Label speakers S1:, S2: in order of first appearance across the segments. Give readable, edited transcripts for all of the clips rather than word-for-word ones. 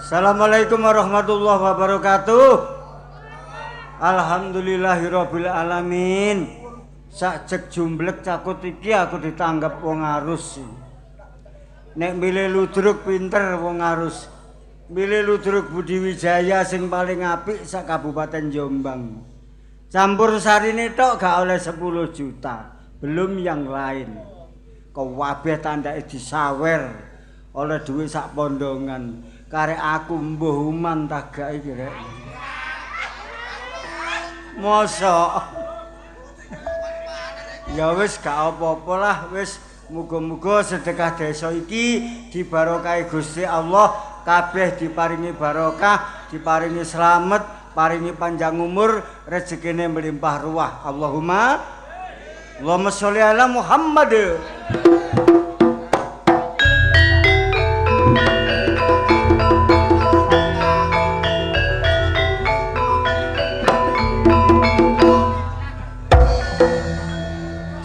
S1: Assalamualaikum warahmatullahi wabarakatuh. Alhamdulillahirabbil alamin. Sakjek jumblek cakut iki aku ditanggap wong arus. Nek milih ludruk pinter wong arus. Milih ludruk Budi Wijaya sing paling apik sak Kabupaten Jombang. Campur sarine tok gak oleh 10 juta. Belum yang lain. Kabeh tandake disawer oleh duit sak pondongan. Karek aku mbuh uman tagake iki rek. Mosok. Ya wis gak apa-apa lah wis muga-muga sedekah desa iki dibarokahi Gusti Allah, kabeh diparingi barokah, diparingi slamet, paringi panjang umur, rezekine melimpah ruah. Allahumma sholli ala Muhammad.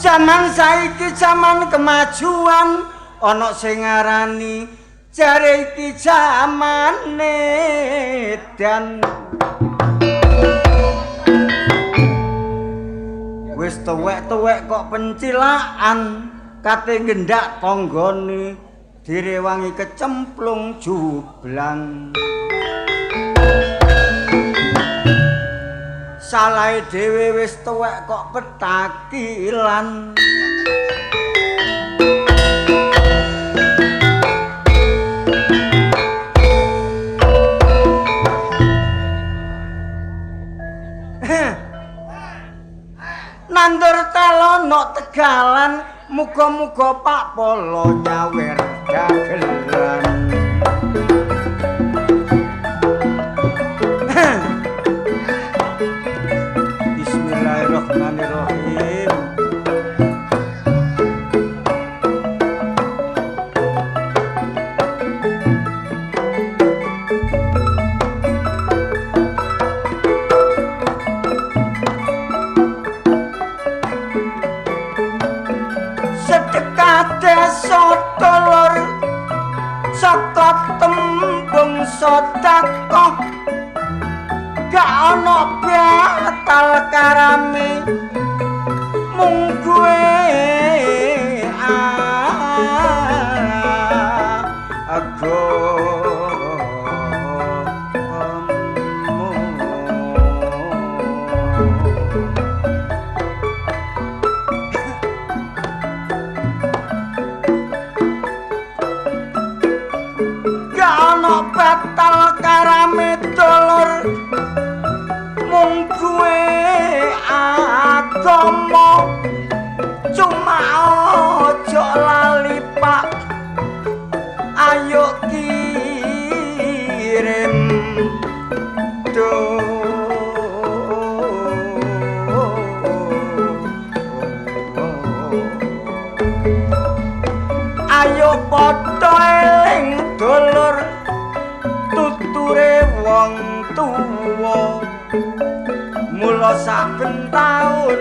S1: Zaman saiki zaman kemajuan ana sing ngarani jare iki zamane dan wis tuwek-tuwek kok pencilaan kate ngendak tanggane direwangi kecemplung jublang. Salahe dhewe wis tuwek kok petakilan. Nandur telono tegalan, muga-muga Pak Polo nyawer dagelan. Bismillahirrahmanirrahim. Sedekah desa dulur saka tembung sedekah gak ana batal karame mung kuwe gak ana batal karame dulur mung kuwe agama cuma ojo lali Pak ayo kirim ayo padha eling dulur tuture wong tuwa. Mula saben taun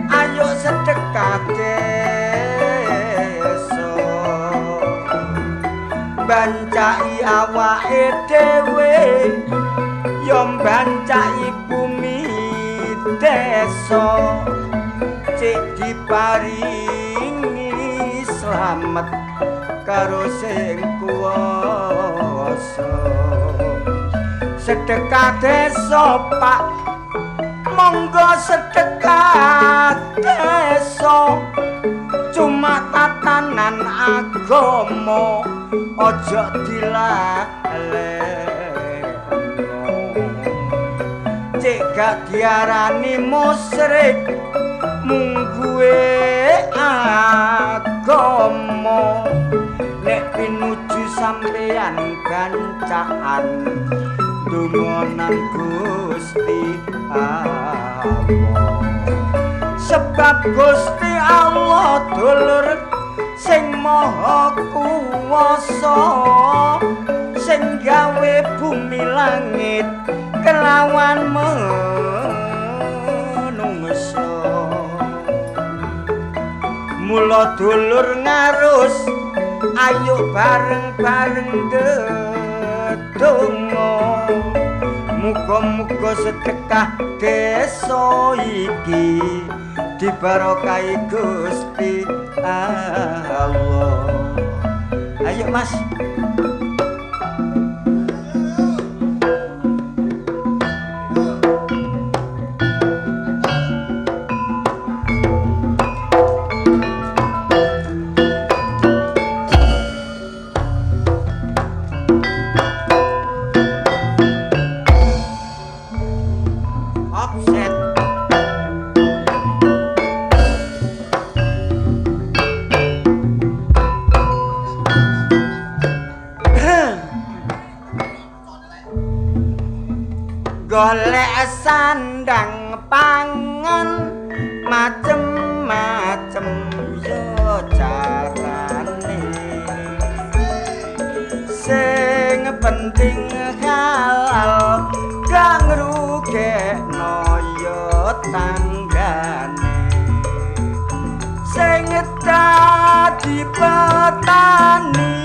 S1: ayo sedekah desa bancai awake dhewe yo bancai bumi desa cek diparingi slamet karo sing kuwasa. Sedekah desa Pak, monggo sedekah desa cuma tatanan agama ojo dilalekno. Cek gak diarani musyrik mung kuwe agama. Nek pinuju sampeyan gancaan dungonan Gusti Allah. Sebab Gusti Allah dulur sing maha kuwasa sing gawe bumi langit kelawan menungso. Mula dulur ngarus ayo bareng-bareng donga muga-muga sedekah desa iki dibarokahi Gusti Allah. Ayo Mas. Golek sandang pangan macem-macem yo carane sing penting halal gak ngrugekno yo tanggane sing dadi petani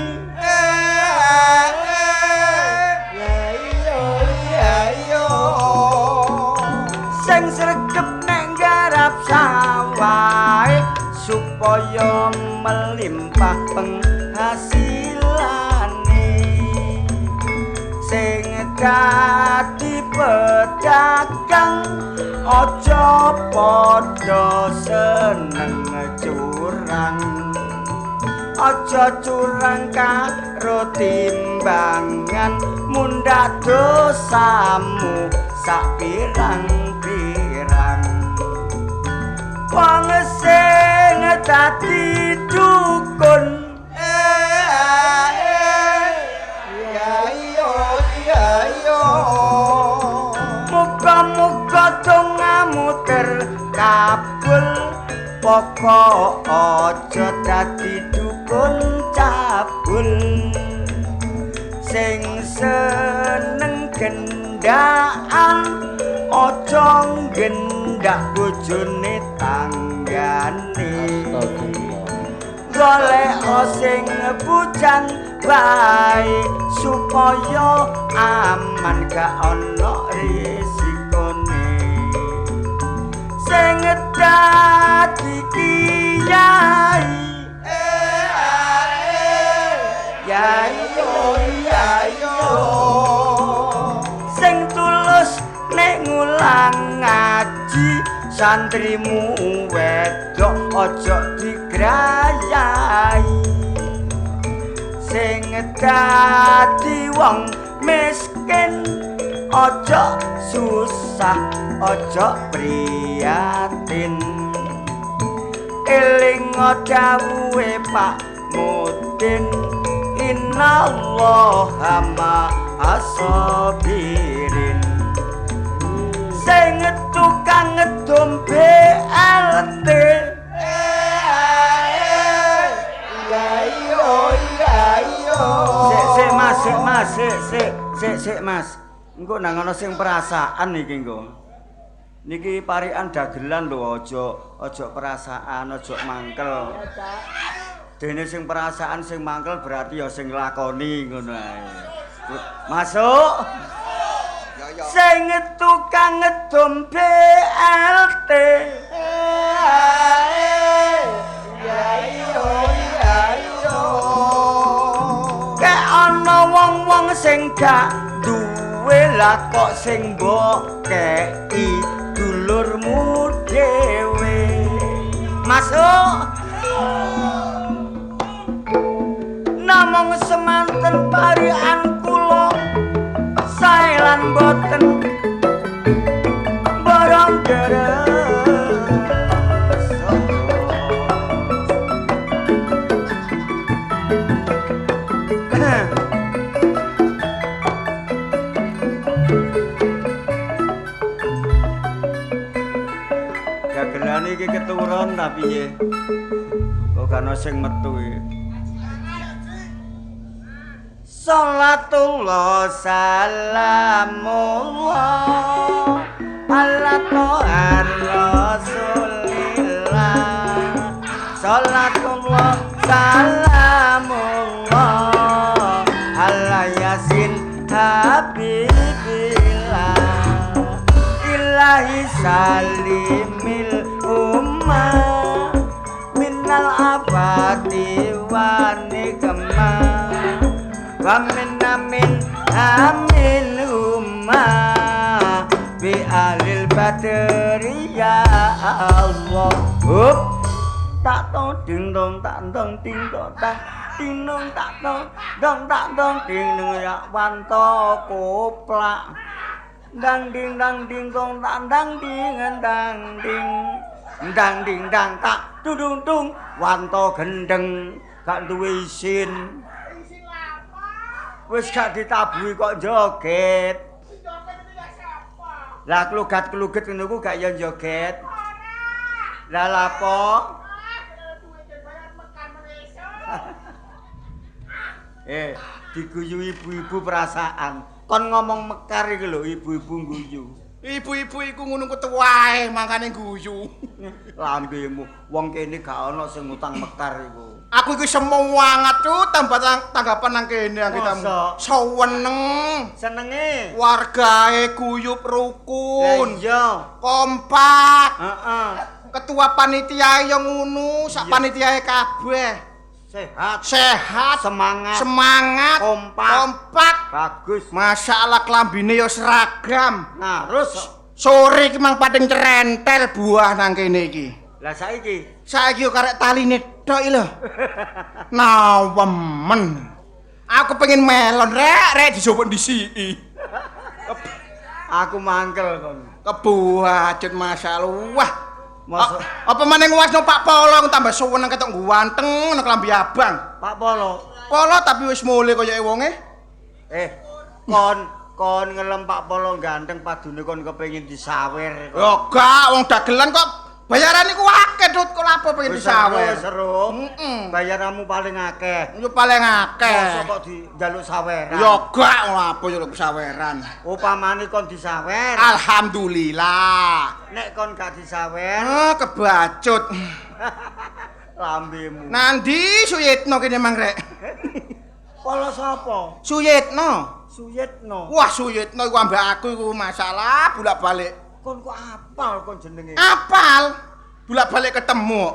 S1: sing sregep nek garap sawah supaya melimpah penghasilane sing dadi pedagang aja padha seneng curang aja curang karo timbangan mundhak dosamu sak pirang-pirang wong sing dadi dukun muga-muga dongamu terkabul pokok aja dadi dukun cabul sing seneng gendaan aja gendak bojone tanggane golek sing bujan bae supaya aman gak ono risikone sing dadi kiai sing tulus nek ngulang ngaji santrimu wedok ojo digrayai sing dadi wong miskin ojo susah ojo prihatin eling dawuhe Pak Mudin innallaha ma'as-sabirin sing tukang ngedom BLT sik Mas engko nang ana sing perasaan iki engko niki parikan dagelan lho aja perasaan aja mangkel dene sing perasaan sing mangkel berarti ya sing nglakoni ngono ae masuk sing tukang ngedom BLT kayak ana wong-wong sing gak duwe lah kok sing mbok kei dulurmu dhewe masuk namung semanten parikan kula sae lan boten barang deres dagelan iki keturun ta piye kok kana sing metu iki Salatullah salamullah ala ta'ar rasulillah Salatullah salamullah ala yasin habibillah ilahi salimil ummah minal abadi wa nikmah wa minna min amin ummah bi alil badri ya Allah. Tak tong ding dong tak tong ding dong tak ding dong tak tong dong tak tong ding dong ya wanto koplak dang ding dong tak dang ding dang tak dung dung wanto gendeng gak duwe isin wis gak ditabuhi kok joget lah kelugat-keluget ngono ku gak ya joget lah lapo diguyu ibu-ibu perasaan kon ngomong mekar iki lho ibu-ibu guyu
S2: ibu-ibu iku ngono ku wae mangkane guyu
S1: lambemu wong kene gak ana sing utang mekar iku
S2: aku iki semangat tambah tanggapan nang kene kita
S1: senenge
S2: wargae guyub rukun
S1: iya
S2: kompak
S1: heeh
S2: ketua panitia yo ngono sak panitiae kabeh sehat semangat kompak
S1: bagus
S2: masyaallah klambine yo seragam
S1: narus
S2: sore iki mang pating cerentel buah nang kene iki
S1: lah saiki
S2: yo karek taline tok lho nawemen aku pengen melon rek dijopok disiki
S1: aku mangkel kon
S2: kebuacut masyaallah apa maneh nguasno Pak Polo tambah suweneng ketok ganteng nang klambi abang.
S1: Pak Polo.
S2: Polo tapi wis mulih koyoke wonge.
S1: Kon ngelem Pak Polo ganteng padune kon kepengin disawer.
S2: Yo gak wong dagelan kok bayaran iku akeh Dut kok lapo pengen disawer.
S1: Seru. Bayaranmu paling akeh.
S2: Yo paling akeh.
S1: Mosok kok dijaluk saweran.
S2: Yo gak lapo yo saweran.
S1: Upamane kon disawer.
S2: Alhamdulillah.
S1: Nek kon gak disawer,
S2: kebacut.
S1: Lambemu.
S2: Nandi Suyitno kene mang rek.
S1: Polo sapa?
S2: Suyitno.
S1: Wah,
S2: Suyitno iku ambek aku iku masalah bolak-balik.
S1: Kon kok apal kon jenenge?
S2: Apal? Bolak-balik ketemu.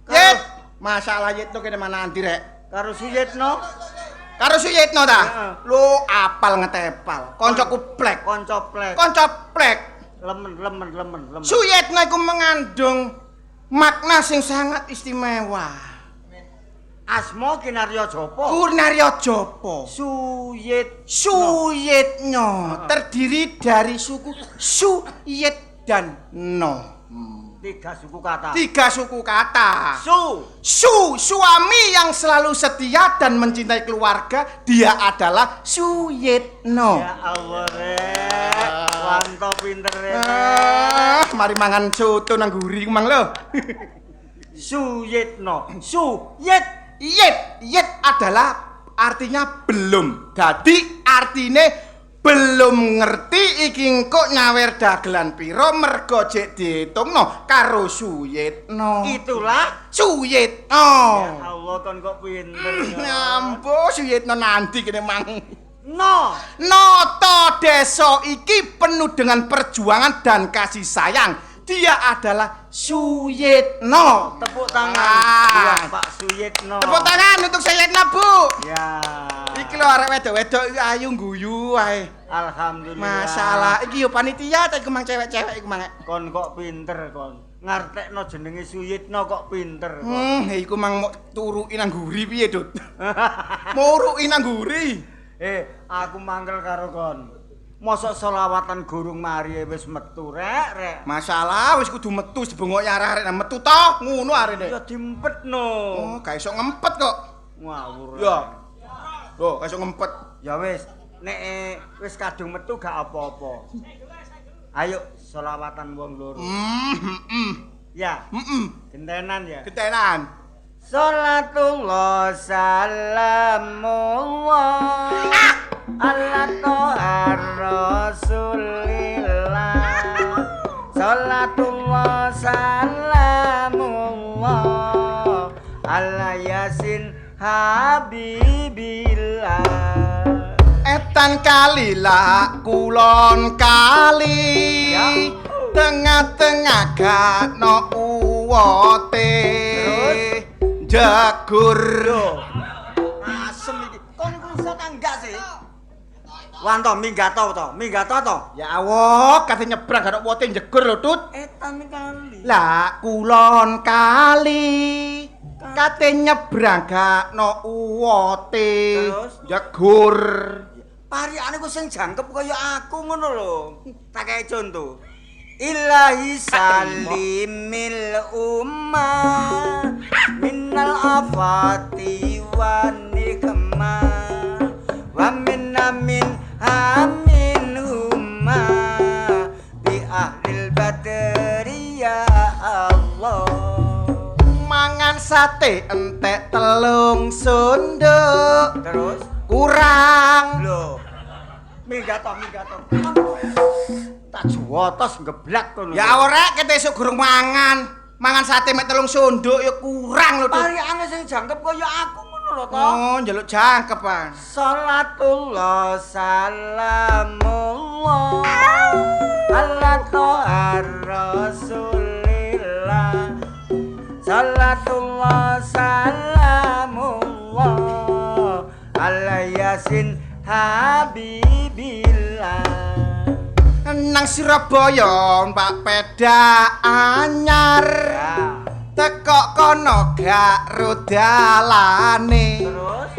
S2: Yit, masalah Yitno kene mana Nandi rek?
S1: Karo Suyitno?
S2: Karo Suyitno ta? Lu apal ngetepal. Koncoku plek.
S1: Konco
S2: plek.
S1: Lemen.
S2: Suyitno iku mengandung makna sing sangat istimewa.
S1: Asma Kinarya Japa.
S2: Suyitno terdiri dari suku Suyit dan No.
S1: Tiga suku kata.
S2: Suami yang selalu setia dan mencintai keluarga, dia adalah Suyitno.
S1: Ya Allah rek. Mantap pinter rek.
S2: Mari mangan soto nang guri mang lho.
S1: Suyitno.
S2: Yit adalah artinya belum. Dadi artine belum ngerti iki engko nyawer dagelan piro mergo jek ditungno karo Suyitno.
S1: Itulah
S2: Suyitno.
S1: Ya Allah kon kok pinter.
S2: Nyambo Suyitno nanti kene mang.
S1: Noto
S2: desa iki penuh dengan perjuangan dan kasih sayang. Dia adalah Suyitno.
S1: Tepuk tangan buat Pak Suyitno.
S2: Tepuk tangan untuk Suyitno, Bu.
S1: Ya.
S2: Iki lho arek wedok-wedok ayu guyu wae.
S1: Alhamdulillah.
S2: Masalah iki yo panitia ta iku mang cewek-cewek iku mang.
S1: Kon kok pinter kon. Ngartekno jenenge Suyitno kok pinter kon.
S2: Iku mang turuki nang guri piye, Dut? Muruki nang guri.
S1: Aku mangkel karo kon. Mosok selawatan gurung mari wis metu rek.
S2: Masalah wis kudu metu dibengok arek-arek nang metu to, ngono arene.
S1: Ya diempetno.
S2: Oh, gak iso ngempet kok.
S1: Ngawur.
S2: Ya. Loh, gak iso ngempet.
S1: Ya wis, nek wis kadung metu gak apa-apa. Ayo selawatan wong loro. Ya. Gentenan ya.
S2: Gentenan.
S1: Salatullah salamullah ala to'ar rasulillah. Salatullah salamullah ala yasin habibillah.
S2: Eta senajan kali lah kulon kali tengah-tengah gak no uwote jagur
S1: Asem iki. Kon iku iso ta enggak sih? Wanto minggato to.
S2: ya Allah kate nyebrang gak no uwote jagur lho Tut
S1: Etan kali.
S2: lah kulon kali kate nyebrang gak no uwote
S1: Terus?
S2: jagur
S1: Pariane ku sing jangkep kaya aku ngono lho. Tak kei contoh. Ilahi salimil ummah minal afati wa nikma wa minna min amin umma bi ahlil badri ya Allah.
S2: mangan sate entek telung sunduk
S1: Terus
S2: kurang
S1: lho minggato tak juwotos ngeblak kono.
S2: ya ora kita esuk gurung mangan sate mek telung sunduk ya kurang lho Tut.
S1: Pariane sing jangkep kaya aku ngono lho to.
S2: Oh njaluk jangkep ah
S1: Salatullah salamullah ala ta'ar rasulillah Salatullah salamullah ala yasin habibillah
S2: nang Surabaya Mbak Peda anyar
S1: Ya,
S2: teko kono gak rodalane
S1: terus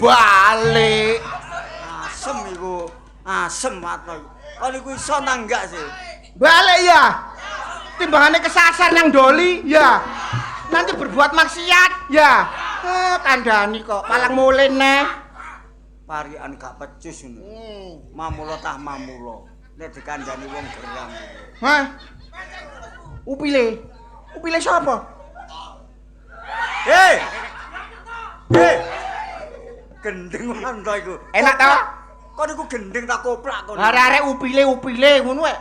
S2: balik
S1: asem iku asem atau kalau iku iso nang enggak sih
S2: balik ya timbangannya kesasar nang doli ya nanti berbuat maksiat ya kandhani kok palang mulin neh
S1: parian gak pecus ngono mamula tah mamula nek dikandani wong geram
S2: hah upile sapa
S1: hei gendeng manto iku
S2: enak ta
S1: kon iku gendeng tak koplak kon
S2: arek upile ngono wae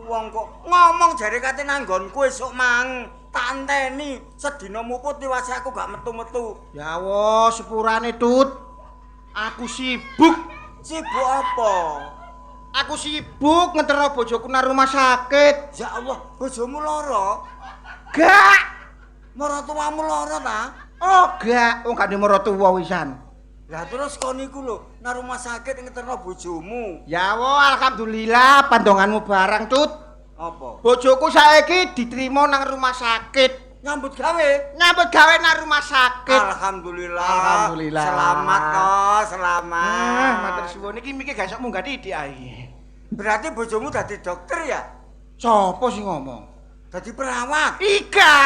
S1: wong kok ngomong jare kate nanggonku esuk mang tak anteni sedina muput tiwase aku gak metu-metu
S2: ya Allah sepurane Tut aku sibuk
S1: apa
S2: aku sibuk ngeterno bojoku nang rumah sakit
S1: ya Allah bojomu lara
S2: gak
S1: maratuamu lara ta
S2: oh gak wong gak maratuwa wisan
S1: lah terus kon iku lho nang rumah sakit ngeterno bojomu
S2: ya Allah alhamdulillah pandonganmu barang Tut
S1: apa
S2: bojoku saiki diterima nang rumah sakit
S1: nyambut gawe
S2: nang rumah sakit
S1: Alhamdulillah selamat selamat
S2: matur suwun iki mikir gak iso munggah titik ae
S1: berarti bojomu dadi dokter ya
S2: sapa sing ngomong
S1: dadi perawat
S2: Ika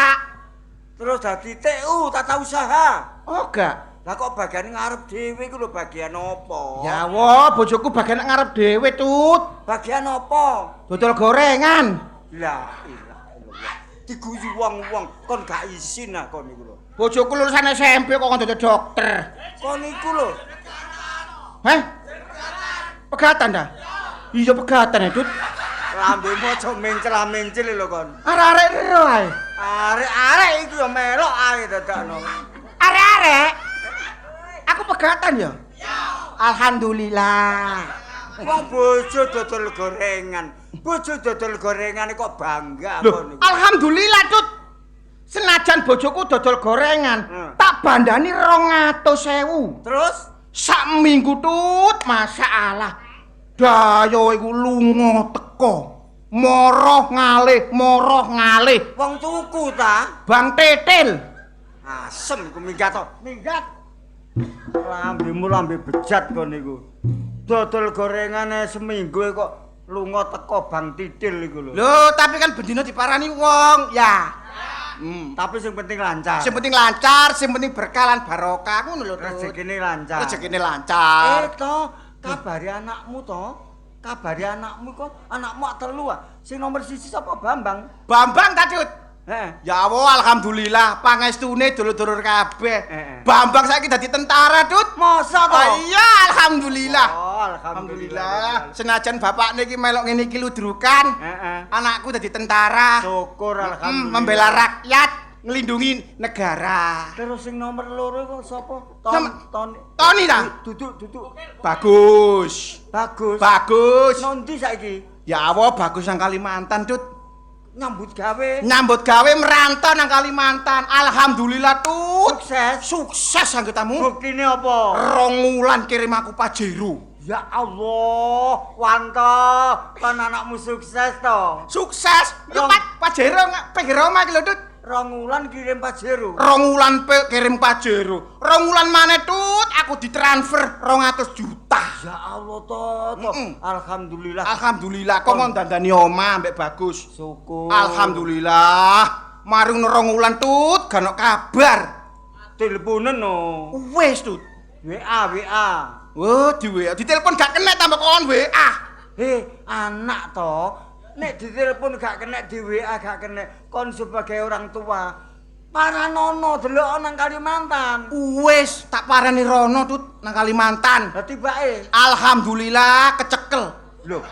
S1: terus dadi TU tata usaha
S2: oh gak
S1: lah kok bagian ngarep dhewe iku lho bagian apa
S2: ya Allah bojoku bagian ngarep dhewe Tut
S1: bagian apa
S2: dodol gorengan
S1: la ilaha illallah diguyu wong-wong kon gak izin ah kon iku lho
S2: bojoku lulusan SMP kok dadi dokter
S1: kon iku lho
S2: heh pegatan dah iya pegatan ya Tut
S1: lambemu aja mencel-mencel lho kon
S2: arek-arek ero ae
S1: arek iku ya melok ae dadakno
S2: arek-arek aku pegatan ya alhamdulillah
S1: wong bojo dodol gorengan kok bangga
S2: loh
S1: kon iku
S2: alhamdulillah Tut senajan bojoku dodol gorengan tak bandani 200.000
S1: terus
S2: sak minggu Tut masalah dayo iku lunga teko moroh ngalih
S1: wong tuku ta
S2: Bang Tetil
S1: asem iku minggat lambemu lambe bejat kon niku dodol gorengane seminggu kok lunga teko Bang Titil iku lho
S2: lho tapi kan bendina diparani wong ya
S1: tapi sing penting lancar
S2: sing penting lancar sing penting berkah lan barokah ngono lho
S1: rezekine lancar
S2: rezekine lancar
S1: to kabari anakmu kok anakmu telu ah sing nomor 1 sapa Bambang
S2: ta Tut ya Allah alhamdulillah pangestune dulur-dulur kabeh Bambang saiki dadi tentara Tut
S1: masa to
S2: iya alhamdulillah
S1: alhamdulillah
S2: senajan bapakne iki melok ngene iki ludrukan anakku dadi tentara
S1: syukur alhamdulillah
S2: membela rakyat nglindungi negara.
S1: Terus sing nomor loro kok sapa?
S2: Tony ta?
S1: Duduk.
S2: Bagus. Bagus.
S1: Nondi saiki?
S2: Ya Allah, bagus nang Kalimantan, Tut.
S1: Nyambut gawe.
S2: Nyambut gawe merantau nang Kalimantan. Alhamdulillah, Tut.
S1: Sukses
S2: anggetamu.
S1: Buktine apa?
S2: 2 wulan kirim aku Pajero.
S1: Ya Allah, Wanto, kan anakmu sukses toh.
S2: Sukses. Ya Pajero pinggir omah iki lho, Tut.
S1: 2 wulan kirim Pajero.
S2: 2 wulan kirim Pajero. 2 wulan maneh, Tut, aku ditransfer 200 juta.
S1: Ya Allah toh. Alhamdulillah.
S2: Alhamdulillah, kok mau dandani omah mbek bagus.
S1: Syukur.
S2: Alhamdulillah. Marung 2 wulan, Tut, gak ono kabar.
S1: Teleponen no.
S2: Wes, Tut.
S1: WA.
S2: Oh, di WA. Ditelepon gak kena tambah kon WA.
S1: Anak toh. Nek ditelepon gak kena di WA gak kena. Kon sebagai orang tua. Paranono delok nang Kalimantan.
S2: Wes, tak parani rono Tut nang Kalimantan.
S1: Lah tibake.
S2: Alhamdulillah kecekel.
S1: Loh.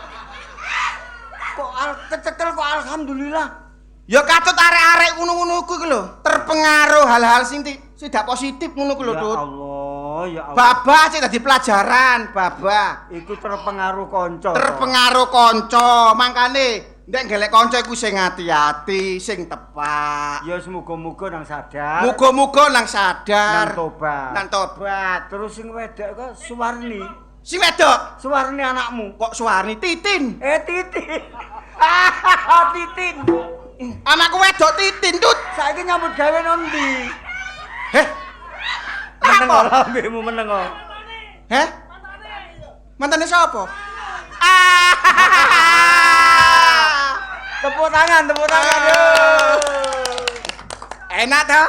S1: Kok kecekel kok alhamdulillah.
S2: Ya katut arek-arek ngono-ngono kuwi lho, terpengaruh hal-hal sing tidak positif ngono kuwi lho, Tut.
S1: Ya Allah, ya Allah.
S2: Babah sik dadi pelajaran, babah.
S1: Iku terpengaruh kanca.
S2: Terpengaruh kanca, mangkane nek golek kanca iku sing ati-ati, sing tepak.
S1: Ya semoga-moga nang sadar.
S2: Muga-muga nang sadar.
S1: Nang tobat.
S2: Tobat.
S1: Terus sing wedok kok Suwarni.
S2: Sing wedok,
S1: Suwarni anakmu.
S2: kok Suwarni Titin.
S1: Titin. Titin.
S2: Anakku wedok Titin, Tut.
S1: Saiki nyambut gawe nondi? Meneng
S2: Apa?
S1: lambemu meneng.
S2: Heh? Mantane sapa?
S1: Tepuk tangan.
S2: Enak ta?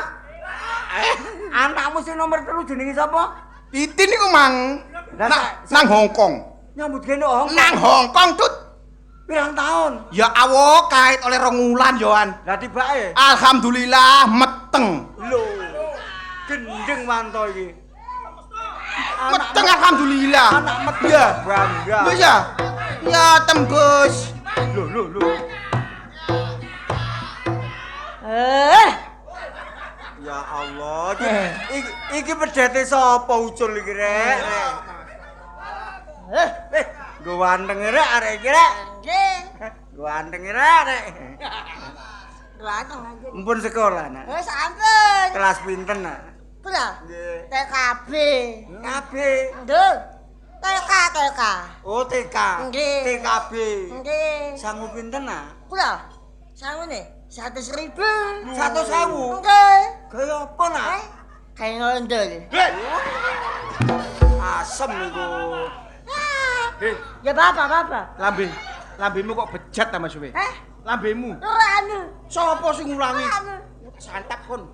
S1: Anakmu sing nomor 3 jenenge sapa?
S2: Titin iku mang nang Hongkong.
S1: Nyambut gawe nang
S2: Nang Hongkong, Tut.
S1: pirang tahun?
S2: Ya Allah, kait oleh 2 wulan, Yohan.
S1: Lah tibake.
S2: Alhamdulillah meteng.
S1: Lho. Gendeng Wanto iki.
S2: Meteng alhamdulillah.
S1: Anak meteng.
S2: Ya.
S1: Bangga.
S2: Lho ya. Ya tembus.
S1: Lho. Ya Allah, iki pedhete sapa ucul iki rek? Ganteng rek arek iki rek.
S3: Nggih.
S1: Ganteng rek.
S3: Ganteng aja.
S1: Mumpun sekolah nak.
S3: Wis ampun.
S1: Kelas pinten nak?
S3: Kula.
S1: Nggih.
S3: TKB.
S1: Kabeh.
S3: Nduk. TK.
S1: Oh TK.
S3: Nggih.
S1: TKB.
S3: Nggih.
S1: Sangu pinten nak?
S3: Kula. Sangune 100.000.
S1: 100.000.
S3: Nggih.
S1: Kaya apa nak?
S3: Kayak ngondol.
S1: Asem iku.
S3: Ya bapak.
S2: Lambemu kok bejat ta Mas Suwe? Lambemu.
S3: Ora anu.
S2: Sapa sing ngulangi?
S3: Anu.
S2: Santap kon.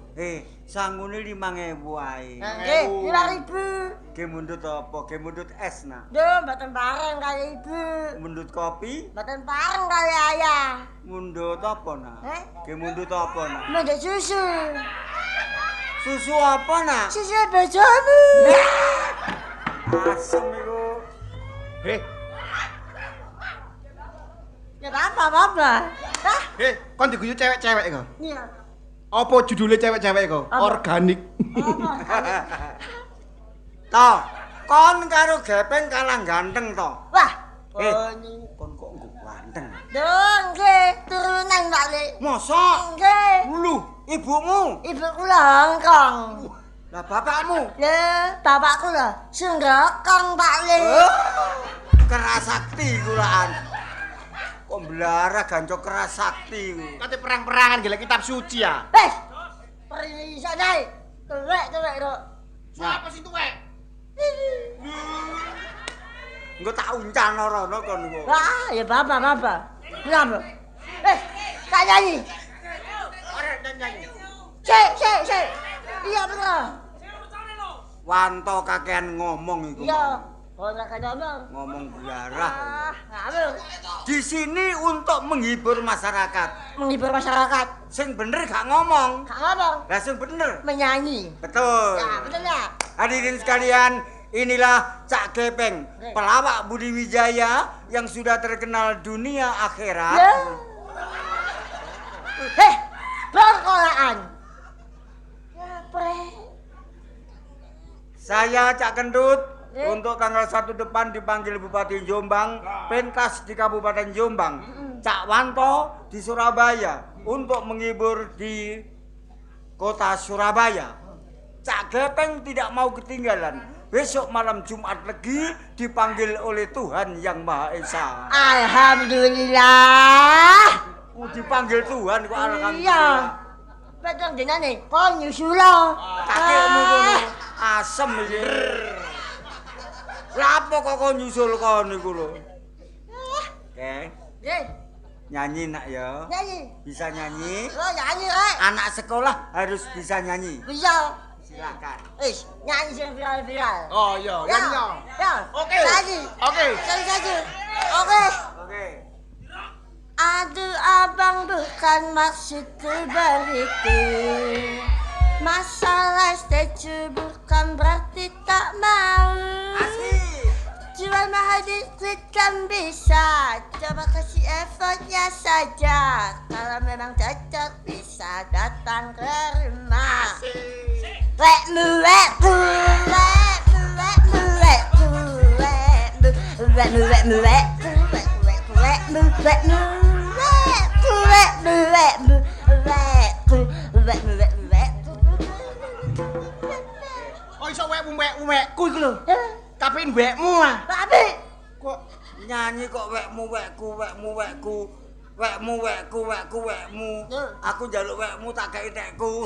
S1: Sangune 5.000 wae.
S3: Nggih, 5.000.
S1: Ge mundut apa? Ge mundut es nak.
S3: Duh, mboten bareng kali ibu.
S1: Mundut kopi,
S3: Mboten bareng kali ayah.
S1: mundut apa nak? Ge mundut apa nak?
S3: Mundut susu.
S1: Susu apa nak?
S3: Susu bojomu.
S1: Asem iku.
S3: Ya bapak. Hah?
S2: Kon diguyu cewek-cewek kok.
S3: Iya.
S2: Apa judulnya cewek-cewek kok?
S3: Apa?
S2: Organik.
S1: Toh, kon karo gepeng kalah ganteng toh.
S3: Wah.
S1: Kon kok nggo ganteng.
S3: Duh, nggih, turunan Pak Le.
S1: Mosok?
S3: Nggih.
S1: Lho, ibumu?
S3: Ibu kula Hongkong.
S1: Lah bapakmu?
S3: Lho, bapak kula Sunggokong Pak Le.
S1: Kerasakti kulaan. Kok belara gancok kerasakti ku.
S2: Kate perang-perangan gila kitab suci ya.
S3: Perisa dai. Tuwek kok.
S2: Siapa sih tuwek?
S1: Engko tak uncan rono kon ku.
S3: Wah, ya bapak. Kenapa? Tak nyanyi.
S2: Ora nyanyi.
S3: Cek. Iya bener.
S1: Wanto kakean ngomong iku.
S3: Iya. Ora ngomong.
S1: Ngomong belara.
S3: Ngawur.
S1: Di sini untuk menghibur masyarakat.
S3: Menghibur masyarakat.
S1: Sing bener gak ngomong.
S3: Gak ngomong.
S1: Lah sing bener.
S3: Menyanyi.
S1: Betul.
S3: Ya, betul ya.
S1: Hadirin sekalian, inilah Cak Gepeng, pelawak Budi Wijaya yang sudah terkenal dunia akhirat.
S3: Ya. Perkolaan.
S1: Saya Cak Kentut untuk tanggal 1 depan dipanggil Bupati Jombang, pentas di Kabupaten Jombang, Cak Wanto di Surabaya untuk menghibur di kota Surabaya. Cak Gepeng tidak mau ketinggalan. Besok malam Jumat Legi dipanggil oleh Tuhan Yang Maha Esa.
S3: Alhamdulillah.
S1: Dipanggil Tuhan kok
S3: Iya.
S1: alhamdulillah.
S3: Betul jenane kon nyusulo.
S1: Kakekmu kono asem iki. Lah apa kok kon nyusul kon niku lho? Oke.
S3: Nggih,
S1: Nyanyi nak ya.
S3: nyanyi.
S1: Bisa nyanyi?
S3: Oh, nyanyi rek.
S1: Anak sekolah harus bisa nyanyi.
S3: Bisa.
S1: Silakan.
S3: Wis, nyanyi sing viral-viral.
S2: Oh iya, nyanyi.
S3: Ya.
S2: Oke.
S3: Nyanyi.
S2: Oke.
S3: Nyanyi. Oke.
S1: Oke.
S3: Aduh abang bukan maksudku begitu. Masalah setuju bukan berarti tak mau.
S1: Asik.
S3: Jual mahal dikit kan bisa. Coba kasih effortnya saja. Kalau memang cocok bisa datang ke rumah. Wekmu wekku, wekmu wekmu wekku, wekmu wekmu wekmu wekku, wekmu wekmu wekmu wekku, wekmu wekmu wekku, wekmu wekmu wekku.
S2: Oh iso wekmu-wekku iku lho. Tapi wekmu ah.
S3: Tapi
S2: Kok
S1: Nyanyi kok wekmu wekku wekmu wekku. Wekmu wekku wekku wekmu. Aku njaluk wekmu tak kei tekku.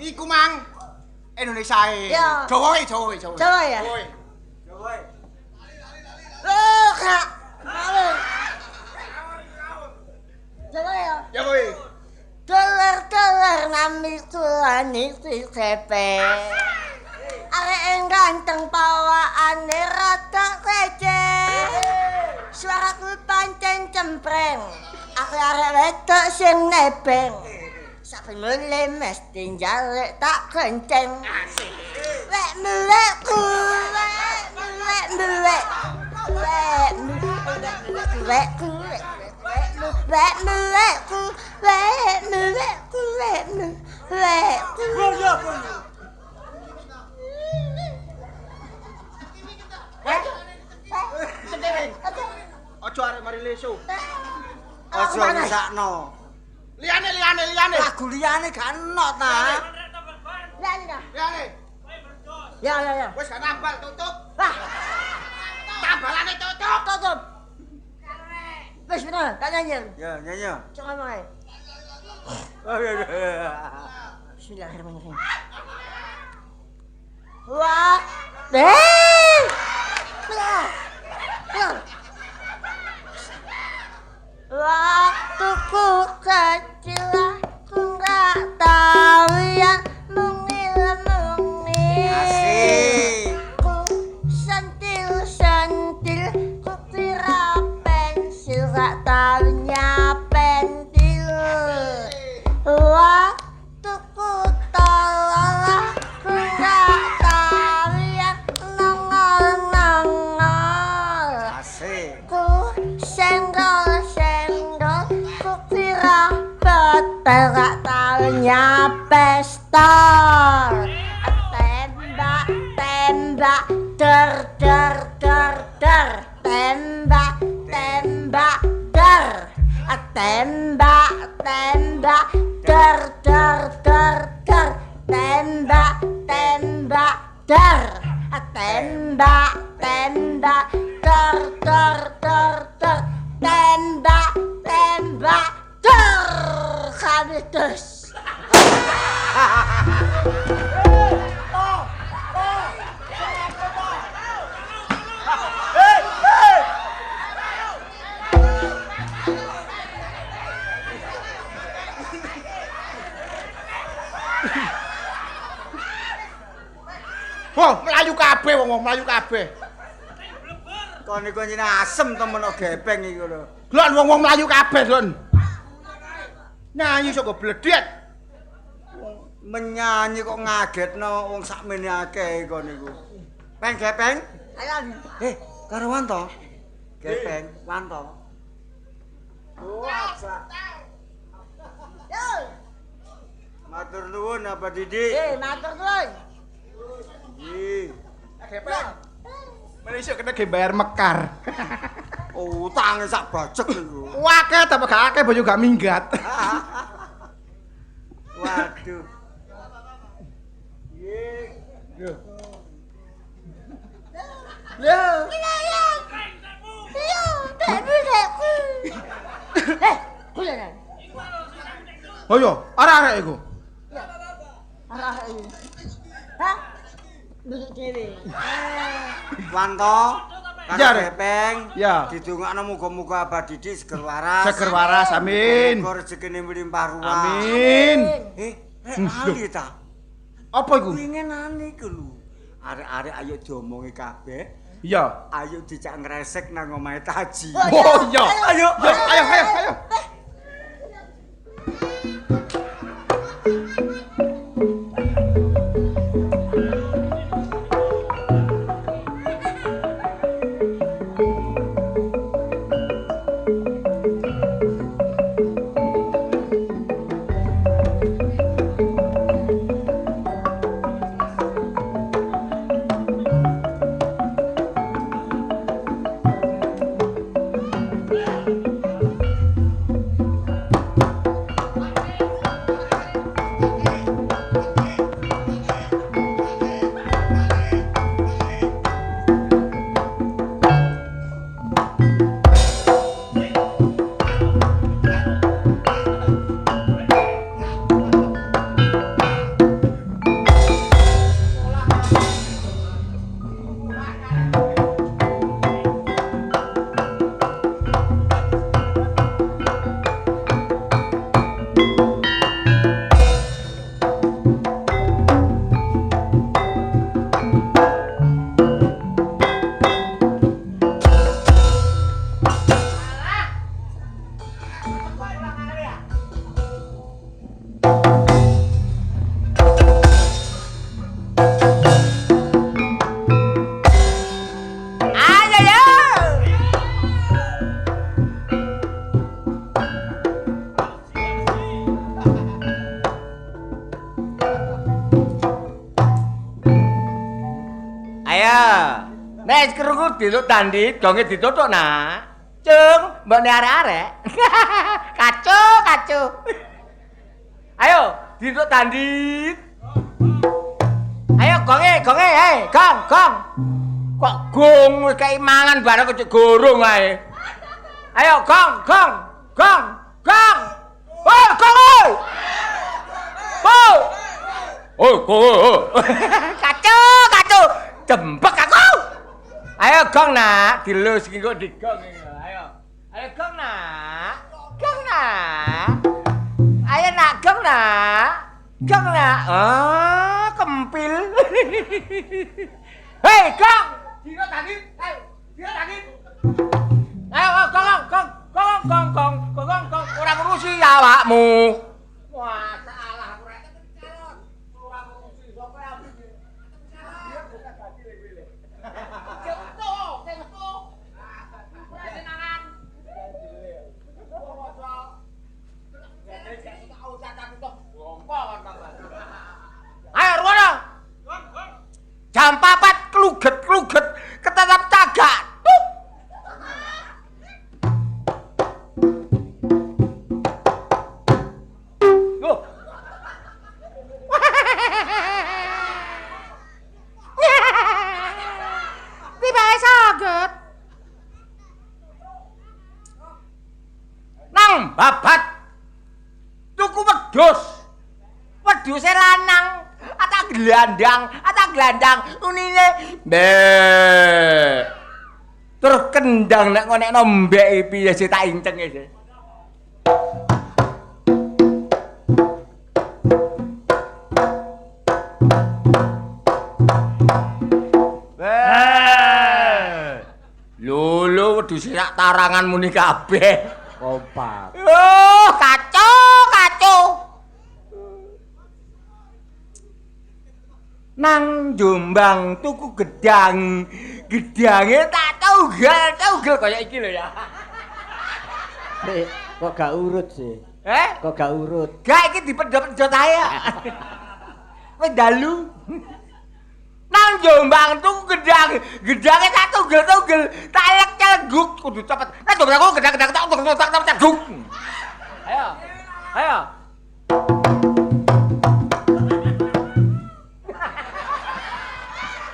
S2: iku mang Indonesia e.
S3: Ya.
S2: Jawa e, Jawa e, Jawa.
S3: Jawa ya?
S2: Jawa e.
S1: Coba.
S3: oh kak, malu. Jawa ya?
S2: Jawa e.
S3: Telur-telur nami tulani si sepe. Arek yang ganteng pawaane rata receh. Suaraku pancen cempreng. Aku arek wedok sing nebeng. Sampai mulai mesti jaluk tak kenceng. Wekmu wekku, wekmu wekmu wekku, wekmu wekku, wekmu wekmu wekku, wekmu wekku, wekmu wekku.
S2: Ojo arek mari lesu.
S1: Ojo ngisakno.
S2: Liane.
S1: Lagu liyane gak ono ta.
S2: Liane.
S3: Ya.
S2: Wis gak nambal tutup.
S3: Wah,
S2: Tambalane tutup.
S3: tutup. Wis bener, tak nyanyi.
S1: Ya, nyanyi.
S3: Coba mulai.
S1: Oh, iya.
S3: Bismillahirrahmanirrahim. Wah, benar. Waktuku kecil aku nggak tahu yang mungil-mungil.
S1: Asik.
S3: Ku sentil-sentil, ku kira pensil, gak taunya pentil. Waktuku tolol, aku nggak tahu yang nongol-nongol.
S1: Asik.
S3: Ku senggol-senggol, ku kira betel, gak taunya pistol. Tembak, der, tembak, der. Tembak, der, tembak, der. Tembak, der. Habitus.
S2: Wah, melayu kabeh wong melayu kabeh.
S1: Kon niku nyine asem temen kok gepeng iku lho.
S2: Lon wong melayu kabeh, Lon. Nyanyi sok bledhet.
S1: Menyanyi kok ngagetno wong sakmene akeh kon niku. Peng gepeng?
S3: Ayo.
S1: Karo Wanto. Gepeng, Wanto. Oh, Matur nuwun apa Didik?
S3: Matur nuwun.
S1: Nggih.
S2: Gepeng. Menisuk kena ge bayar mekar.
S1: Utange sak bajek iku.
S2: Wakeh tapi gak akeh boyo gak minggat.
S1: Waduh. Nggih. Lho.
S2: Lho.
S3: Iya, dekku. Kulen.
S2: Oh yo, arek-arek iku.
S3: Arah iki. Hah? Besok dhewe.
S1: Wanto.
S2: Ya,
S1: Karo Gepeng.
S2: Ya.
S1: Didongakno muga-muga Abah Didik seger waras.
S2: Seger waras, amin.
S1: Muga rezekine mlimpah ruah.
S2: Amin.
S1: Rek lali ta.
S2: Apa iku?
S1: Wingi nani iku lho. Arek-arek ayo diomongi kabeh.
S2: Iya.
S1: Ayo dicak ngresek nang omahe Taji.
S2: Oh iya.
S1: Ayo.
S2: Ayo.
S4: Nek krungu diluk tandit, gonge ditutuk nak. Cung, mbok arek-arek. Kacu. Ayo, diluk tandit. Ayo gonge, hei, gong. Kok gong wis kei mangan bareng kok gorong ae. Ayo gong. Oh, gong oi. Oh, gong. Kacu. Jembek aku. Ayo gong nak, dilus iki kok digong iki. Ayo gong nak. Ayo nak gong nak. Oh, kempil. Hei, gong. Dino tadi. Ayo gong. Ora ngurusi awakmu. Wah, salah aku rek calon. Ora ngurusi sapa aku iki. Dia bukan dadi lele. Cetuk. Senangan. Ayo rono. Jam 4 kluget ketetap tagak. Tiba saged. Nang babat. Tuku wedhuse lanang. Ata glandang unine mbek. Terus kendang nek ngonekno mbek piye sih tak incenge sih. Lho wedhus sak tarangan muni kabeh.
S1: Kompak.
S4: Oh, kacau. Nang Jombang tuku gedange tak taugal kaya iki lho ya.
S1: Kok gak urut sih? Kok gak urut?
S4: Gak iki dipedhot-pedhot ae. Wis dalu. Nang Jombang tuku gedang, gedange tak tugel-tugel, tak elek-eleguk kudu cepet. Nang Jombang aku gedang-gedang tak ceguk. Ayo. Ayo.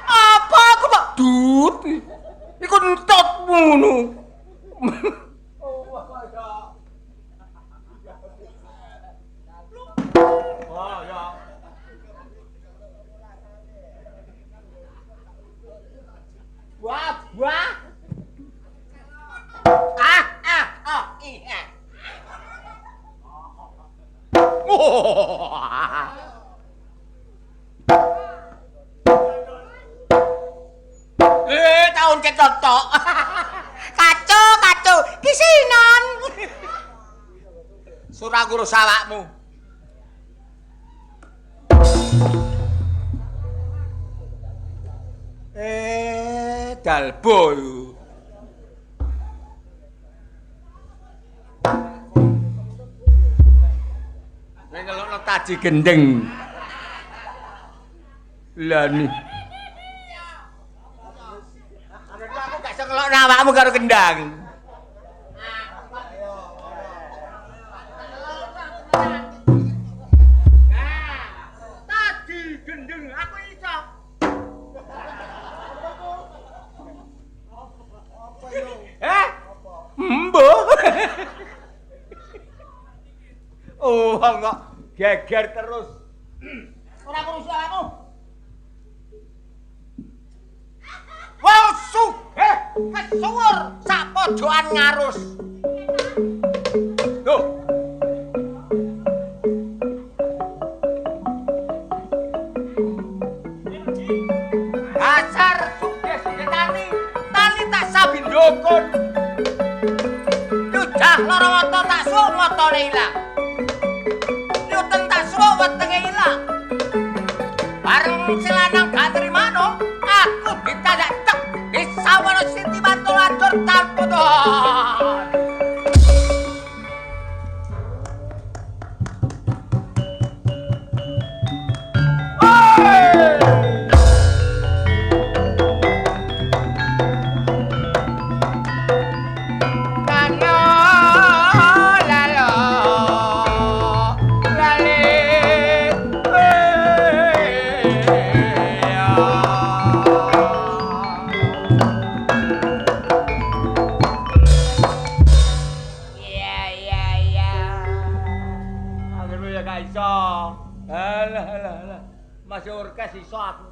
S4: Apa aku tak dut? Iku entut ngono. Wah, ya. Wah. Iya. Tahun ketok. Kacau, kisinan. Surah guru sawakmu. Dalbo yo. Nek ngelokno taji gendeng. Lah ni. Aku gak iso ngelokno awakmu karo gendang. Taji gendeng aku iso. Mbok. Oh, kok geger terus. Ora kurusi awakmu. Wah, kesuwur sak pojokan ngarus. Loh. Dasar sugih-sugih tani tak sabindokon. Dah lara wata tak suwuk matane ilang. Nyuten tak suwuk wetenge ilang. Bareng si lanang gak trimano, aku ditandak tek di sawana Siti Mantul ancur kalpudon. Masih orkes iso aku.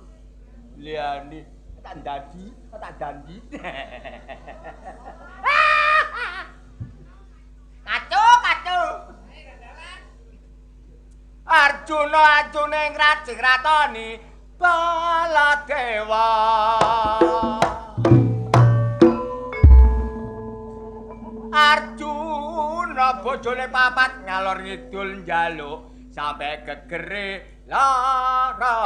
S4: Liani tak dadi. Kacau. Arjuna ngrajing ratoni Baladewa. Arjuna bojone papat ngalor ngidul njaluk sampai gegere lara.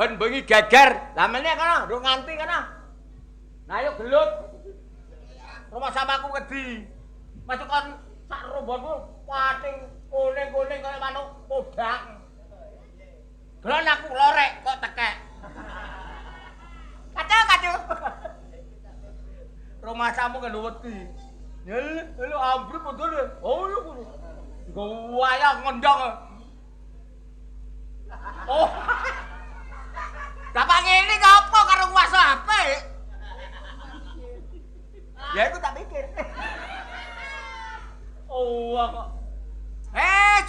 S4: Ben bengi geger. Lah meneh kana, nduk nganti kana. Nah ayo gelut. Rumah samaku wedi. Masuk kon sak rombonku pating kuning-kuning kaya manuk podang. Dolan aku lorek kok tekek. Kacau. Rumah samu kan wedi. Lho ambruk betul. Oh lho kudu. Nggo wayah ngendang. Oh. Dapat ngene ki apa karo nguasa HP? Ya iku tak pikir. Oh, kok.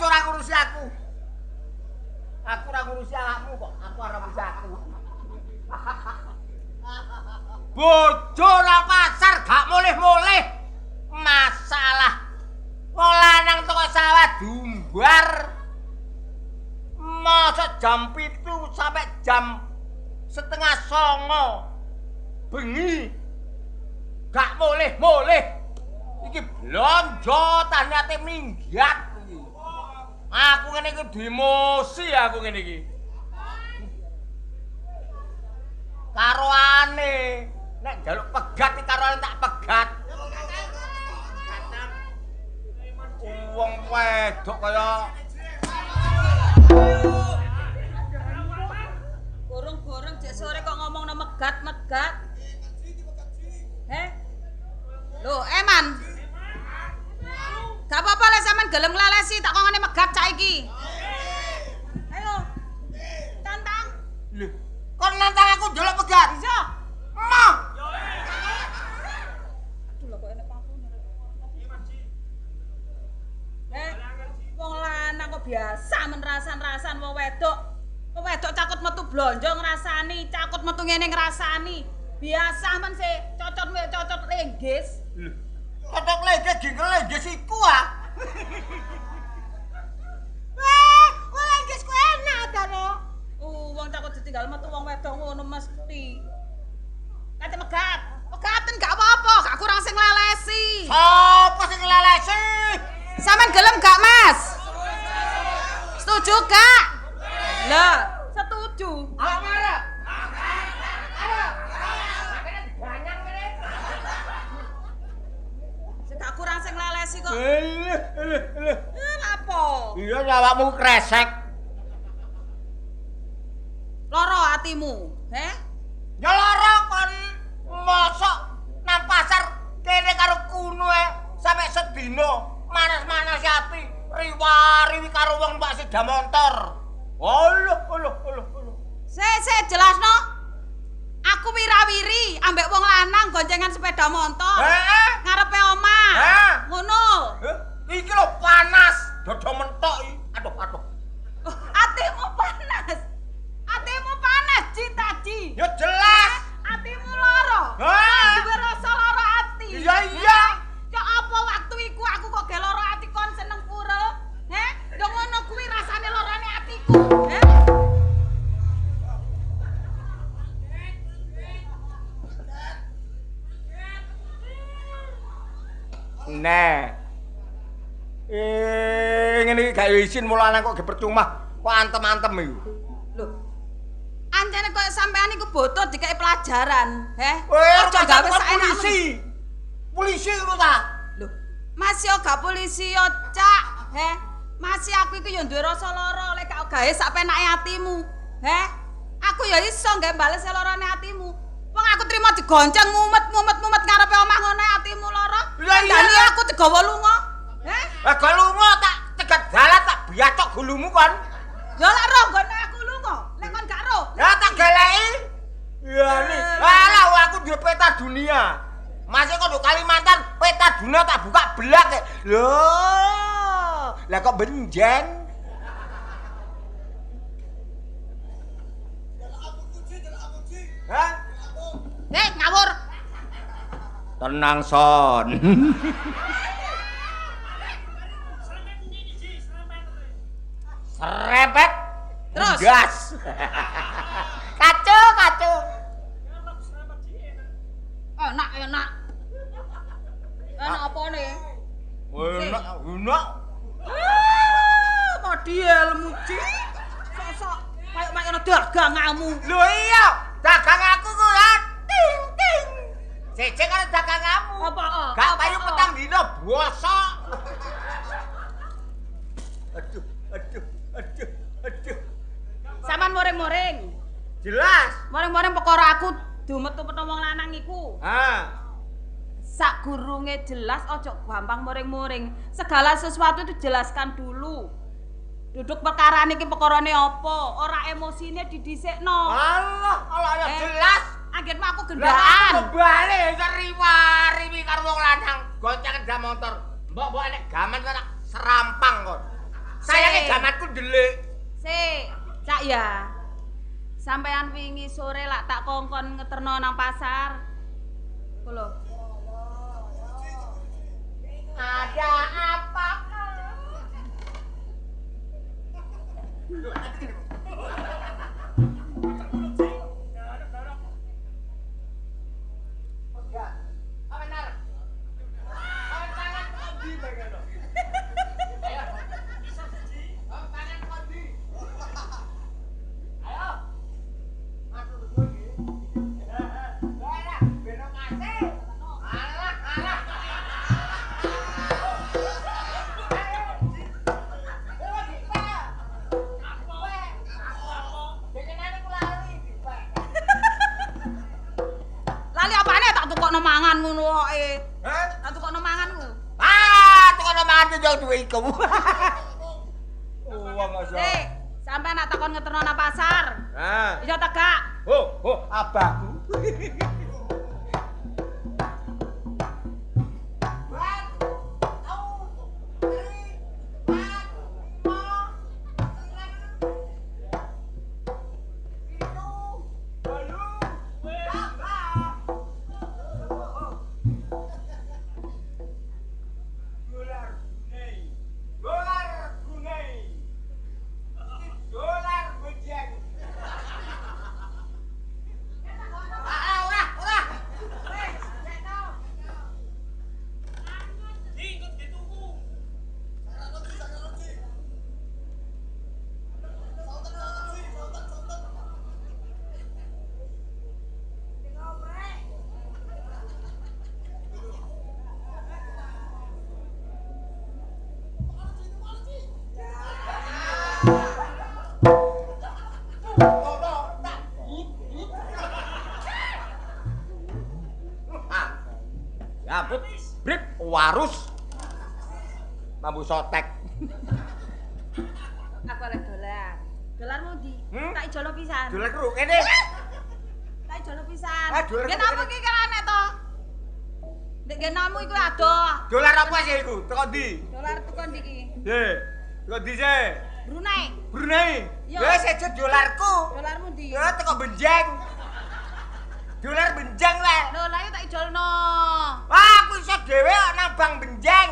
S4: Ora ngurusi aku. Aku ora ngurusi awakmu kok. Aku ora ngurusi aku. Bojo nang pasar gak mulih-mulih. Masalah. Wong lanang teko sawah dumbar. Masa jam 7 sampai jam setengah 9 bengi gak mulih-mulih iki blonjo tandate minggat iki aku ngene iki demosi aku ngene iki karo ane nek njaluk pegat iki karo ane tak pegat wong wedok kaya
S5: Gorong-gorong jek sore kok ngomongno megat-megat. Lho, Eman. Gak apa-apa lek sampean gelem nglalesi tak kongane megat saiki. Ayo. Tantang.
S4: lho kon nantang aku njaluk pegat
S5: Iya.
S4: Emah
S5: Aduh lho kok enek pakune. Wong lanang kok biasa men rasan-rasan wong wedok. Wong wedok cakut metu blonjo ngrasani, cakut metu ngene ngrasani. Biasa men sih cocot lenggis.
S4: Kotok lege jingkel lege iku ah.
S3: Kok lenggis ku enak ta no?
S5: Wong takut ditinggal metu wong wedok ngono mesti. Kate megat. Megaten gak apa-apa, gak kurang sing lelesi.
S4: Sopo sing lelesi?
S5: Sampean gelem gak, Mas? Setuju gak? Lah, setuju.
S4: Awak marah.
S5: Sing gak kurang sing lelesi kok.
S4: Eleh.
S5: Apa?
S4: Iya awakmu kresek.
S5: Loro atimu,
S4: Ya lara kon mosok nang pasar kene karo kuno sampe sedina manas-manas ati riwari karo wong Mbak sepeda motor. Allah.
S5: Sik jelasno. Aku wirawiri ambek wong lanang goncengan sepeda motor. Ngarepe omah. Ngono.
S4: Iki lho panas, dodo mentok iki. Aduh.
S5: Atimu panas. Atimu panas, Citaji.
S4: Ya jelas.
S5: Atimu loro. Duwe rasa loro ati.
S4: Iya.
S5: Ya apa waktu iku aku kok ge loro ati kon seneng pura? Ya ngono kuwi rasane lorone atiku.
S4: Nah. Ngene iki gak isin mulane kok ge percuma. Kok antem-antem iku.
S5: Lho. Anjene kok sampean iku boto dikek pelajaran,
S4: Aja
S5: gawe saenakmu.
S4: Polisi ngono ta?
S5: Lho, masih gak polisi yo, Cak. Masih aku iku yo duwe rasa lara lek gak gawe sak penake atimu. Aku yo iso gawe bales lorone atimu. Wong aku trimo digonceng mumet ngarepe omah ngono atimu lara. Kandhani aku digawa lunga.
S4: Gak lunga tak cegat dalan tak biacok gulumu kon.
S5: Ya lek roh nggone aku lunga. Lek kon gak roh.
S4: Ya tak galeki. Ya ni. Alah aku duwe peta dunia. Masih kok Kalimantan peta dunia tak buka belak kek. Loh. Lah kok benjeng? Hah?
S5: Ngawur.
S4: Tenang Son. Serempet.
S5: Terus?
S4: Gas. Kacau.
S5: Enak. Enak apa nih?
S4: Enak.
S5: Model muci. Sosok kayak ana daganganmu.
S4: Lho iya, dagang aku ku ya. Ting. Cecek karo daganganmu.
S5: Apa?
S4: Gak payu petang dina bosok. Aduh.
S5: Saman moring-moring.
S4: Jelas.
S5: Moring-moring perkara aku dumetu petha wong lanang iku. Sak gurunge jelas ojo gampang moring-moring. Segala sesuatu itu jelaskan dulu. Duduk perkara niki perkarane apa? Ora emosine didhisikno.
S4: Allah ya jelas.
S5: Akhirmu aku
S4: Lah
S5: gendaan.
S4: aku bali riwa-riwi karo wong lanang gonceng sepeda motor. Mbok nek gaman tak serampang kon. Sayange gamanku ndelik.
S5: Cak ya. Sampean wingi sore lak tak kongkon ngeterno nang pasar. Kulo.
S4: Ada apa?
S5: Lali apane tak tukokno mangan ngono wae.
S4: Hah?
S5: Tak tukokno mangan ku.
S4: Tukang mangan yo duwe iku. Wong aja.
S5: Sampean nak takon ngeterno nang pasar. Iya ta gak?
S4: Abahku. Ya, Brit, warus. Mambu sotek.
S5: Aku oleh dolar. Dolarmu di tak ijolo pisan.
S4: Dolar kru kene.
S5: Tak ijolo pisan.
S4: Dolar
S5: Gen apa iki kerane to? Ndek genamu iku ado.
S4: Dolar apa sih iku? Teko ndi?
S5: Dolar tekan iki.
S4: Teko ndi sih?
S5: Brunei.
S4: Brunei.
S5: Iya.
S4: Ya sejo dolarku.
S5: Dolarmu di.
S4: Ya teko Benjeng. Dolar Benjeng wae.
S5: Lho, lah tak ijolno.
S4: Aku iso dhewe nang Bank Benjeng.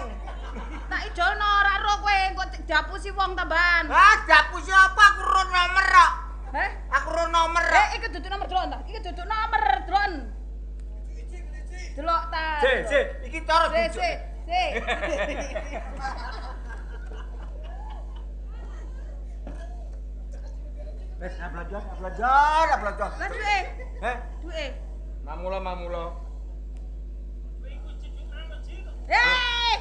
S5: Tak ijolno ora ro kowe engko dapusi wong tambahan.
S4: Dapusi apa aku ro nomor kok.
S5: Heh?
S4: Aku ro nomor.
S5: Iki duduk nomor dron ta? Iki duduk nomor dron. Delok ta.
S4: Iki cara
S5: Si.
S4: Wes, belajar.
S5: Lah duwe.
S4: Heh,
S5: Duwe.
S4: mamula.
S5: Hei!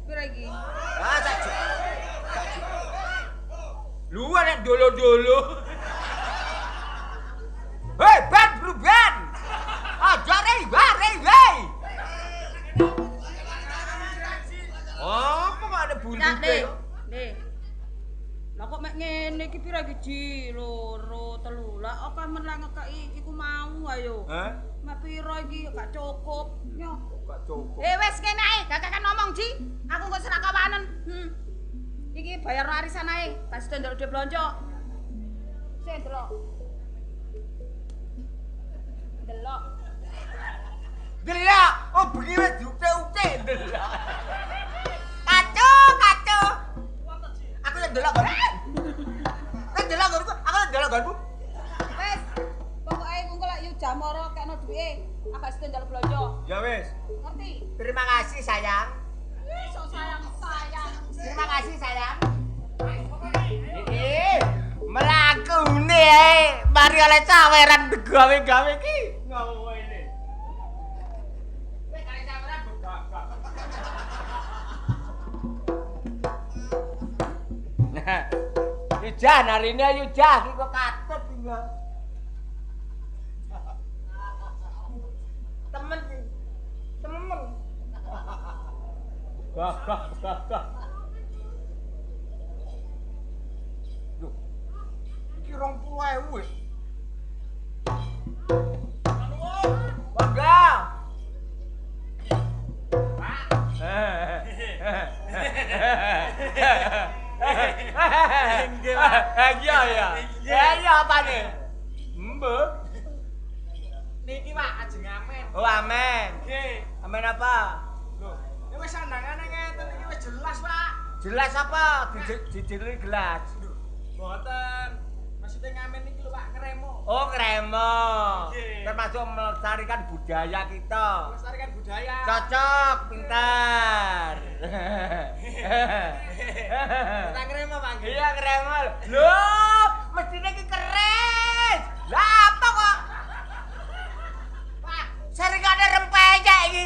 S5: Pira iki?
S4: Saji. Lu nek dolo-dolo. Hei, ban bruban. Aja rei. Apa kok ada bunyi?
S5: Nah, Nih. Lah kok mek ngene iki pira iki? Ji, loro, telu. Lah apa men lah ngekeki iku mau ayo.
S4: Hah?
S5: Mek pira iki gak cukup. Yo.
S4: Gak cukup.
S5: Wes kene ae, gak kakek ngomong, Ji. Aku kok serak kawanen. Iki bayar arisan ae, kasih tendel dhuwit blonjo. Sing delok.
S4: Delok. Oh, bengi wis diute-ute delok. Kacau. Aku yang delok kan. Aku delok kan.
S5: Wes, pokoke engko lek yu jamara kekno duwe, agak setendal blonjo.
S4: Ya wis.
S5: Ngerti?
S4: Terima kasih sayang.
S5: Sok sayang.
S4: Terima kasih sayang. Melakune ae. Mari oleh caweran gawe-gawe iki. Ngopo ini? Wis kali caweran begagak. Nah, Yujah hari ini Yujah iki kok katut tinggal. Temen. Gagak. iki 20.000 wis. Bangga. Iya ya. Iya apa nih? Mbok. Niki Pak ajeng amen. Oh amen. Nggih. Amen apa? Lho, ya wis sandangane ngeten iki wis jelas, Pak. Jelas apa? Dijeli gelas. Mboten. Maksudnya ngamen iki lho Pak, ngremo. Oh, ngremo. Termasuk melestarikan budaya kita. Melestarikan budaya. Cocok, pintar. Kita ngremo, Pak. Iya, ngremo. Loh, mestine iki keren. Lah apa kok? Pak, saringane rempeyek iki.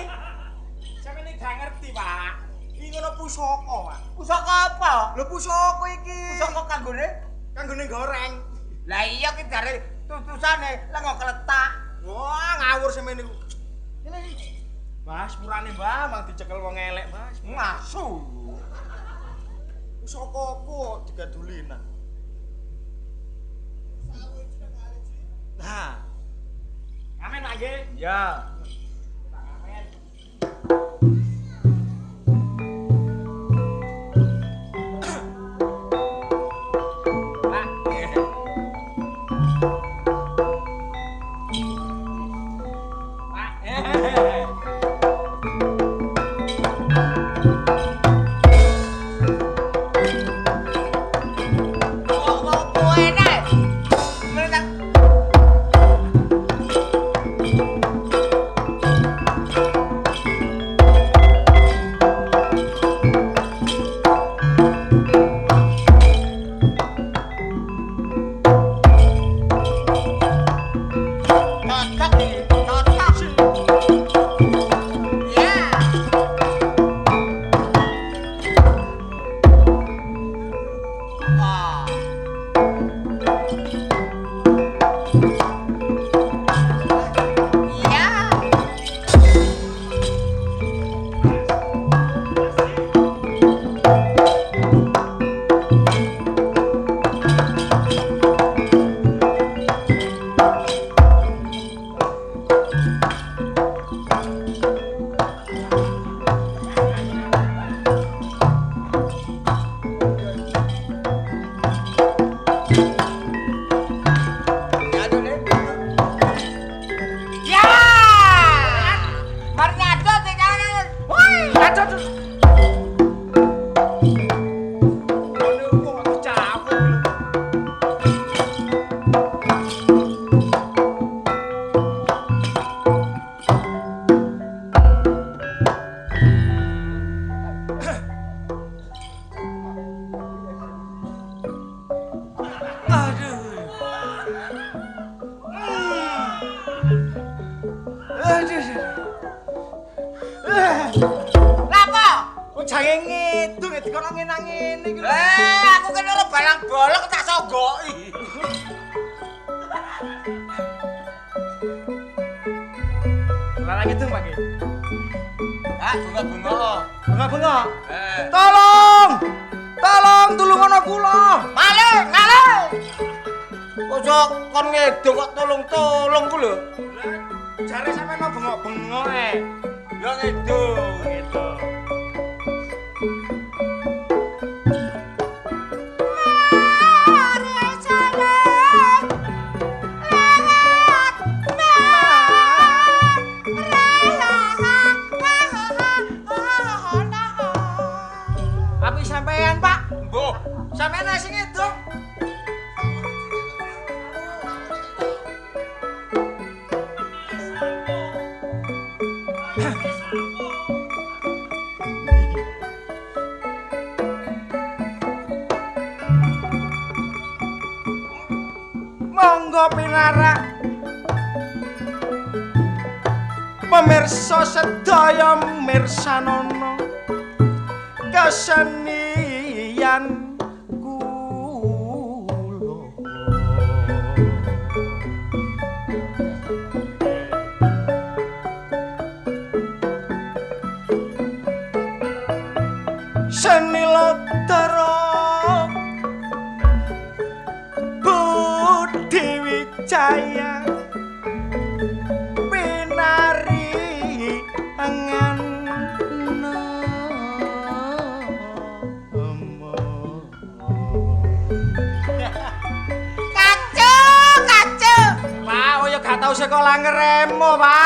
S4: Sampeyan gak ngerti, Pak. Iki ngono pusaka, Pak. Pusaka apa? Lho pusaka iki. Pusaka kanggone? Kanggone goreng. Lah iya ki jare tutusane lah kok keletak. Wah, ngawur semen niku. Ini Mas, murane Mbah, mang dicekel wong elek, Mas. Ngasu. Pusaka kok digadulinan. Nah. Amin Pak nggih. Ya. Amin. Aku kan ora balang bolong tak sogoki. Lara gitu Pak Ki. Ah, bunga-bunga. Bunga-bunga. Tolong! Tolong tulungono kula. Malih, malih. Kok kon ngedok kok tolong-tolong ku lho. Jare sampean mau bengok-bengok Ya ngedok, gitu. Tapi sampean Pak, mbuh, sampean sing ngedok. Monggo pinarak pemirsa sedaya mirsanono kesenian kula. Seni Lodara
S2: wayang pinari ngano
S5: Kacu, kacu.
S4: Pak, oh ya gak tau sekolah ngeremo, Pak.